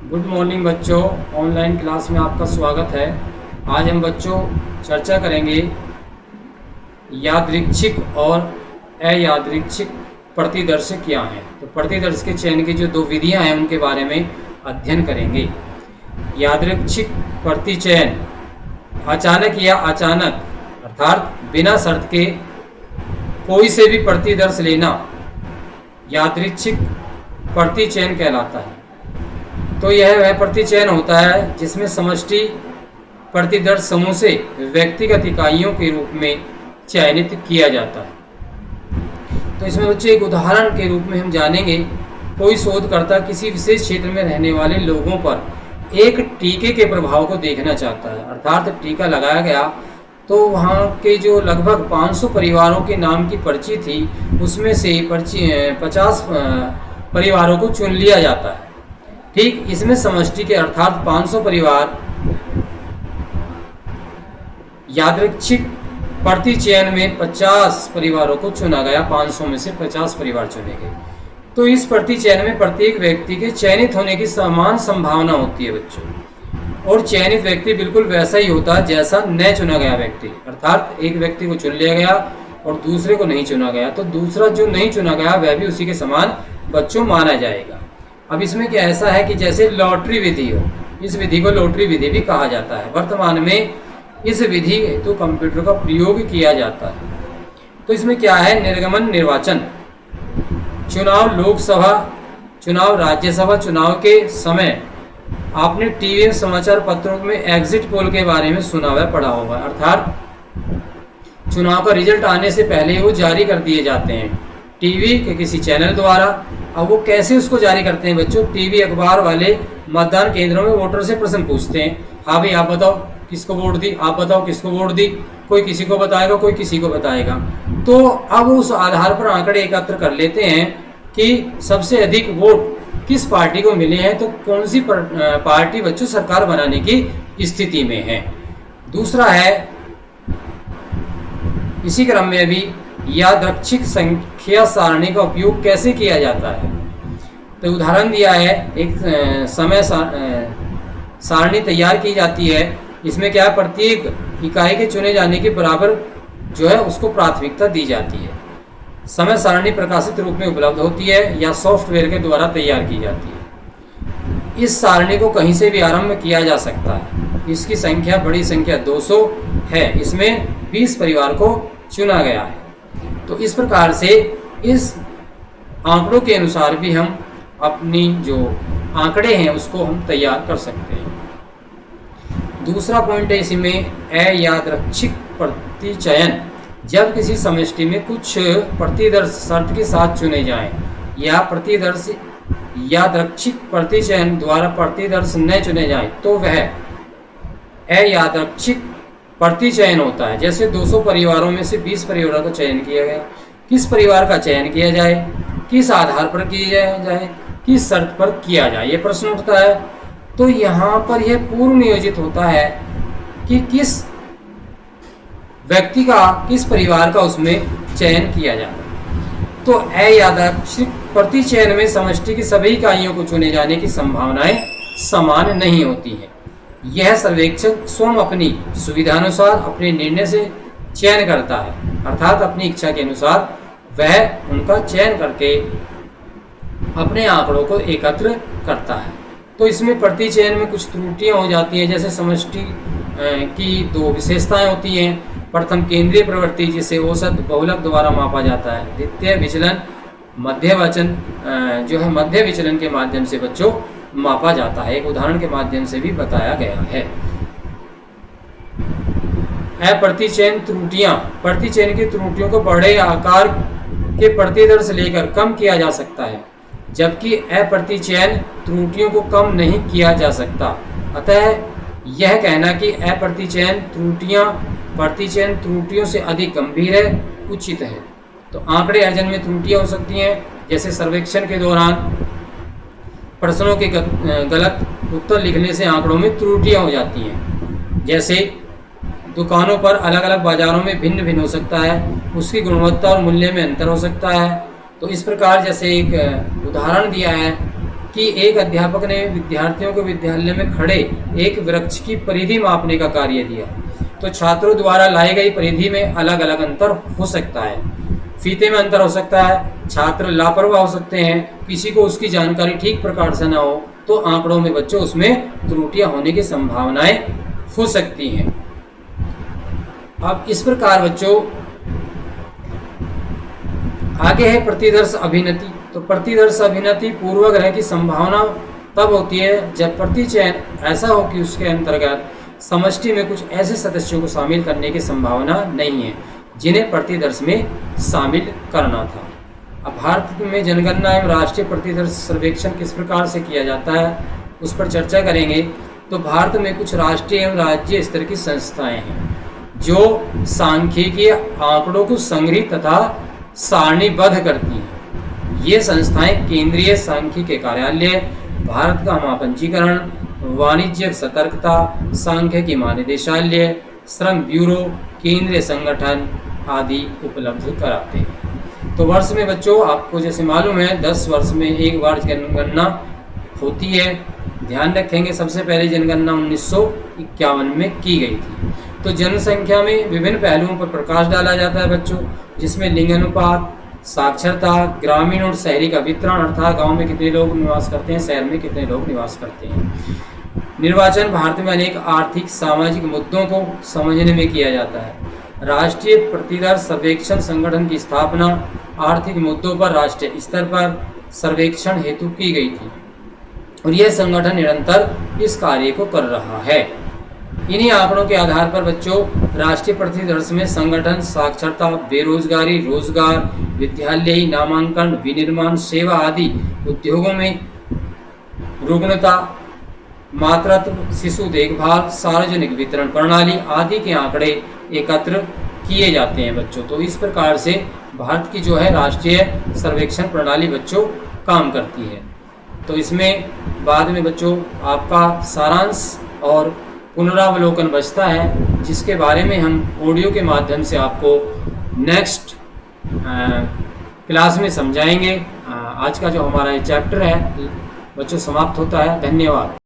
Good morning बच्चों, online class में आपका स्वागत है। आज हम बच्चों चर्चा करेंगे यादृच्छिक और अयादृच्छिक प्रतिदर्श क्या हैं। तो प्रतिदर्श के चयन की जो दो विधियां हैं उनके बारे में अध्ययन करेंगे। यादृच्छिक प्रतिचयन अचानक या अचानक अर्थात बिना शर्त के कोई से भी प्रतिदर्श लेना यादृच्छिक प्रतिचयन कहलाता है। तो यह वह प्रतिचयन होता है जिसमें समष्टि प्रतिदर्श समूह से व्यक्तिगत इकाइयों के रूप में चयनित किया जाता है। तो इसमें बच्चे एक उदाहरण के रूप में हम जानेंगे। कोई शोधकर्ता किसी विशेष क्षेत्र में रहने वाले लोगों पर एक टीके के प्रभाव को देखना चाहता है। अर्थात टीका लगाया गया तो वहाँ के जो लगभग 500 परिवारों के नाम की पर्ची थी उसमें से 50 परिवारों को चुन लिया जाता है। ठीक इसमें समष्टि के अर्थात 500 परिवार यादृच्छिक प्रतिचयन में 50 परिवारों को चुना गया। 500 में से 50 परिवार चुने गए। तो इस प्रतिचयन में प्रत्येक व्यक्ति के चयनित होने की समान संभावना होती है बच्चों, और चयनित व्यक्ति बिल्कुल वैसा ही होता है जैसा न चुना गया व्यक्ति। अर्थात एक व्यक्ति को चुन लिया गया और दूसरे को नहीं चुना गया, तो दूसरा जो नहीं चुना गया वह भी उसी के समान बच्चों माना जाएगा। अब इसमें क्या ऐसा है कि जैसे लॉटरी विधि हो, इस विधि को लॉटरी विधि भी कहा जाता है। वर्तमान में इस विधि तो कंप्यूटर का प्रयोग किया जाता है। तो इसमें क्या है, निर्गमन निर्वाचन, चुनाव, लोकसभा चुनाव, राज्यसभा चुनाव के समय आपने टीवी समाचार पत्रों में एग्जिट पोल के बारे में सुना हुआ पढ़ा होगा। अर्थात चुनाव का रिजल्ट आने से पहले वो जारी कर दिए जाते हैं टीवी के किसी चैनल द्वारा। अब वो कैसे उसको जारी करते हैं बच्चों, टीवी अखबार वाले मतदान केंद्रों में वोटर से प्रश्न पूछते हैं। हाँ भाई आप बताओ किसको वोट दी, आप बताओ किसको वोट दी। कोई किसी को बताएगा, कोई किसी को बताएगा। तो अब उस आधार पर आंकड़े एकत्र कर लेते हैं कि सबसे अधिक वोट किस पार्टी को मिले हैं, तो कौन सी पार्टी बच्चों सरकार बनाने की स्थिति में है। दूसरा है, इसी क्रम में भी यादृच्छिक संख्या सारणी का उपयोग कैसे किया जाता है। तो उदाहरण दिया है, एक समय सारणी तैयार की जाती है। इसमें क्या, प्रत्येक इकाई के चुने जाने के बराबर जो है उसको प्राथमिकता दी जाती है। समय सारणी प्रकाशित रूप में उपलब्ध होती है या सॉफ्टवेयर के द्वारा तैयार की जाती है। इस सारणी को कहीं से भी आरंभ किया जा सकता है। इसकी संख्या, बड़ी संख्या 200 है। इसमें 20 परिवार को चुना गया है। तो इस प्रकार से इस आंकड़ों के अनुसार भी हम अपनी जो आंकड़े हैं उसको हम तैयार कर सकते हैं। दूसरा पॉइंट है इसमें अयादृच्छिक प्रतिचयन, जब किसी समष्टि में कुछ प्रतिदर्श शर्त के साथ चुने जाएं या प्रतिदर्श यादृच्छिक प्रतिचयन द्वारा प्रतिदर्श न चुने जाएं तो वह अयादृच्छिक प्रतिचयन होता है। जैसे 200 परिवारों में से 20 परिवारों का चयन किया गया। किस परिवार का चयन किया जाए, किस आधार पर किया जाए, किस शर्त पर किया जाए, ये प्रश्न उठता है। तो यहाँ पर यह पूर्व नियोजित होता है कि किस व्यक्ति का, किस परिवार का उसमें चयन किया जाता है। तो अयादृच्छिक प्रतिचयन में समष्टि की सभी इकाइयों को चुने जाने की संभावनाएं समान नहीं होती हैं। यह सर्वेक्षक स्वयं अपनी सुविधानुसार अपने निर्णय से चयन करता है। अर्थात अपनी इच्छा के अनुसार वह उनका चयन करके अपने आंकड़ों को एकत्र करता है। तो इसमें प्रतिचयन में कुछ त्रुटियां हो जाती हैं। जैसे समष्टि की दो विशेषताएं होती हैं। प्रथम, केंद्रीय प्रवृत्ति जिसे औसत बहुलक द्वारा मापा जाता है। द्वितीय, विचलन मध्य विचलन के माध्यम से बच्चों मापा जाता है। एक उदाहरण के माध्यम से भी बताया गया है। अप्रतिचयन त्रुटियां, प्रतिचयन की त्रुटियों को बड़े आकार के प्रतिदर्श लेकर कम किया जा सकता है, जबकि अप्रतिचयन त्रुटियों को कम नहीं किया जा सकता। अतः यह कहना कि अप्रतिचयन त्रुटियां प्रतिचयन त्रुटियों से अधिक गंभीर है उचित है। तो आंकड़े अर्जन में त्रुटियां हो सकती हैं। जैसे सर्वेक्षण के दौरान प्रश्नों के गलत उत्तर लिखने से आंकड़ों में त्रुटियां हो जाती हैं। जैसे दुकानों पर अलग अलग बाजारों में भिन्न भिन्न हो सकता है, उसकी गुणवत्ता और मूल्य में अंतर हो सकता है। तो इस प्रकार जैसे एक उदाहरण दिया है कि एक अध्यापक ने विद्यार्थियों को विद्यालय में खड़े एक वृक्ष की परिधि मापने का कार्य दिया। तो छात्रों द्वारा लाई गई परिधि में अलग अलग अंतर हो सकता है, फीते में अंतर हो सकता है, छात्र लापरवाह हो सकते हैं, किसी को उसकी जानकारी ठीक प्रकार से ना हो, तो आंकड़ों में बच्चों उसमें त्रुटियां होने की संभावनाएं हो सकती हैं। अब इस प्रकार बच्चों आगे है प्रतिदर्श अभिनति। तो प्रतिदर्श अभिनति पूर्वग्रह की संभावना तब होती है जब प्रतिचयन ऐसा हो कि उसके अंतर्गत समष्टि में कुछ ऐसे सदस्यों को शामिल करने की संभावना नहीं है जिन्हें प्रतिदर्श में शामिल करना था। अब भारत में जनगणना एवं राष्ट्रीय प्रतिदर्श सर्वेक्षण किस प्रकार से किया जाता है उस पर चर्चा करेंगे। तो भारत में कुछ राष्ट्रीय एवं राज्य स्तर की संस्थाएं हैं जो सांख्यिकीय आंकड़ों को संग्रहित तथा सारणीबद्ध करती हैं। ये संस्थाएं केंद्रीय सांख्यिकी कार्यालय, भारत का महापंजीकरण, वाणिज्यिक सतर्कता, सांख्यिकी महानिदेशालय, श्रम ब्यूरो, केंद्रीय संगठन आदि उपलब्ध कराते हैं। तो वर्ष में बच्चों आपको जैसे मालूम है 10 वर्ष में एक बार जनगणना होती है। ध्यान रखेंगे सबसे पहले जनगणना 1951 में की गई थी। तो जनसंख्या में विभिन्न पहलुओं पर प्रकाश डाला जाता है बच्चों, जिसमें लिंग अनुपात, साक्षरता, ग्रामीण और शहरी का वितरण, अर्थात गांव में कितने लोग निवास करते हैं, शहर में कितने लोग निवास करते हैं। निर्वाचन भारत में अनेक आर्थिक सामाजिक मुद्दों को समझने में किया जाता है। राष्ट्रीय प्रतिदर्श सर्वेक्षण संगठन की स्थापना आर्थिक मुद्दों पर राष्ट्रीय स्तर पर सर्वेक्षण हेतु की गई थी और यह संगठन निरंतर इस कार्य को कर रहा है। इन्हीं आंकड़ों के आधार पर बच्चों राष्ट्रीय प्रतिदर्श में संगठन, साक्षरता, बेरोजगारी, रोजगार, विद्यालयी नामांकन, विनिर्माण, सेवा आदि उद्योगों में रुग्णता, मातृत्व, शिशु देखभाल, सार्वजनिक वितरण प्रणाली आदि के आंकड़े एकत्र किए जाते हैं बच्चों। तो इस प्रकार से भारत की जो है राष्ट्रीय सर्वेक्षण प्रणाली बच्चों काम करती है। तो इसमें बाद में बच्चों आपका सारांश और पुनरावलोकन बचता है, जिसके बारे में हम ऑडियो के माध्यम से आपको नेक्स्ट क्लास में समझाएंगे। आज का जो हमारा ये चैप्टर है बच्चों समाप्त होता है। धन्यवाद।